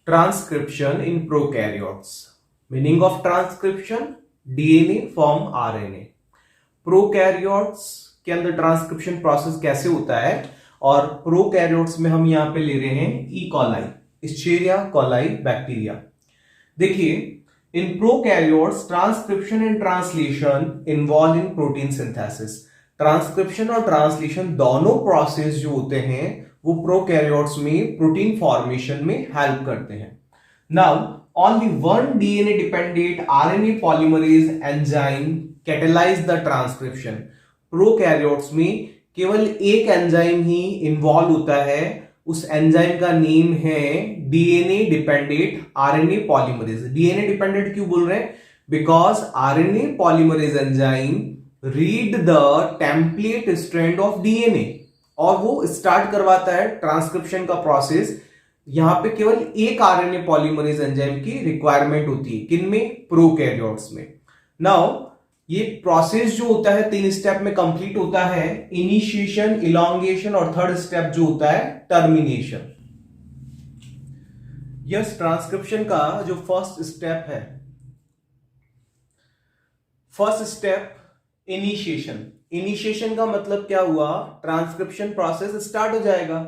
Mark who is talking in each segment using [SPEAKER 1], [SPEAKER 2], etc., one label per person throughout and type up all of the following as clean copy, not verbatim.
[SPEAKER 1] Transcription in prokaryotes. Meaning of transcription, DNA form RNA. Prokaryotes के अंदर transcription process कैसे होता है, और प्रोकैरियोट्स में हम यहां पे ले रहे हैं ई कॉलाई, इस्चेरिया कोलाई बैक्टीरिया। देखिए, in prokaryotes transcription and translation involve in protein synthesis. Transcription और ट्रांसलेशन दोनों प्रोसेस जो होते हैं वो प्रोकैरियोट्स में प्रोटीन फॉर्मेशन में हेल्प करते हैं। Now only one DNA dependent RNA polymerase enzyme catalyze the transcription। Prokaryotes में केवल एक एंजाइम ही इन्वॉल्व होता है, उस एंजाइम का नेम है DNA dependent RNA polymerase. DNA dependent क्यों बोल रहे हैं? Because RNA polymerase enzyme read the template strand of DNA और वो स्टार्ट करवाता है ट्रांसक्रिप्शन का प्रोसेस। यहां पे केवल एक आरएनए पॉलीमरेज एंजाइम की रिक्वायरमेंट होती है, किनमें? प्रोकैरियोट्स में। नाउ ये प्रोसेस जो होता है 3 स्टेप में कंप्लीट होता है, इनिशिएशन, इलॉन्गेशन और थर्ड स्टेप जो होता है टर्मिनेशन। यस, ट्रांसक्रिप्शन का जो फर्स्ट स्टेप है, फर्स्ट स्टेप इनिशिएशन। इनिशिएशन का मतलब क्या हुआ? ट्रांसक्रिप्शन प्रोसेस स्टार्ट हो जाएगा।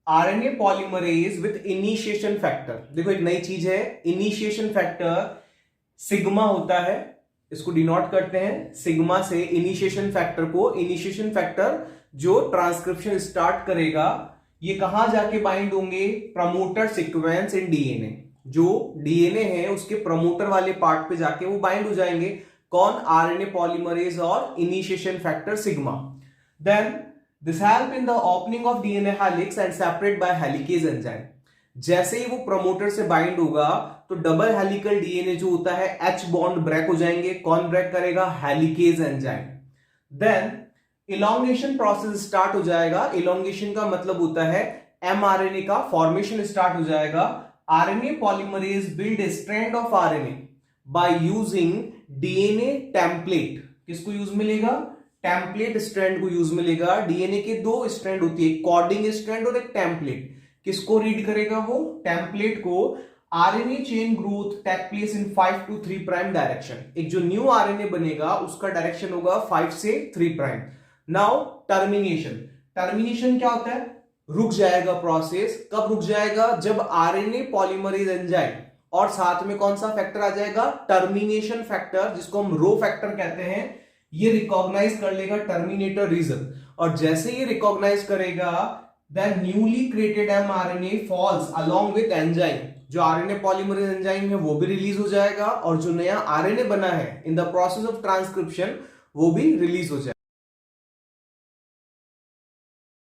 [SPEAKER 1] RNA polymerase with initiation factor. देखो, एक नई चीज है, इनिशिएशन फैक्टर सिग्मा होता है, इसको डिनोट करते हैं सिग्मा से इनिशिएशन फैक्टर को। इनिशिएशन फैक्टर जो ट्रांसक्रिप्शन स्टार्ट करेगा, ये कहां जाके बाइंड होंगे? Promoter sequence in DNA. जो डीएनए है उसके प्रमोटर वाले पार्ट पे जाके वो बाइंड हो जाएंगे। कौन? आरएनए पॉलीमरेज और initiation factor sigma. Then this help in the opening of DNA helix and separate by helicase enzyme. जैसे ही वो प्रमोटर से बाइंड होगा तो डबल हेलिकल डीएनए जो होता है एच बॉन्ड ब्रेक हो जाएंगे। कौन ब्रेक करेगा? Helicase enzyme. Then elongation process start हो जाएगा। इलॉन्गेशन का मतलब होता है एमआरएनए का फॉर्मेशन स्टार्ट हो जाएगा। RNA polymerase build a strand of RNA by using DNA template. किसको यूज मिलेगा? टेम्पलेट स्ट्रैंड को यूज मिलेगा। डीएनए के 2 स्ट्रैंड होती है, कोडिंग स्ट्रैंड और एक टेम्पलेट। किसको रीड करेगा वो? टेम्पलेट को। RNA chain growth take place in 5 to 3 prime direction. एक जो न्यू आरएनए बनेगा उसका डायरेक्शन होगा 5 से 3 प्राइम। Now termination. टर्मिनेशन क्या होता है? रुक जाएगा प्रोसेस। कब रुक जाएगा? जब आरएनए पॉलीमरेज एंजाइम और साथ में कौन सा फैक्टर आ जाएगा? टर्मिनेशन फैक्टर, जिसको हम रो फैक्टर कहते हैं। ये रिकॉग्नाइज कर लेगा टर्मिनेटर रीजन, और जैसे ये रिकॉग्नाइज करेगा then newly created mRNA falls along with enzyme। जो आरएनए पॉलीमरेज एंजाइम है वो भी रिलीज हो जाएगा, और जो नया आरएनए बना है in the process of transcription वो भी रिलीज हो जाएगा।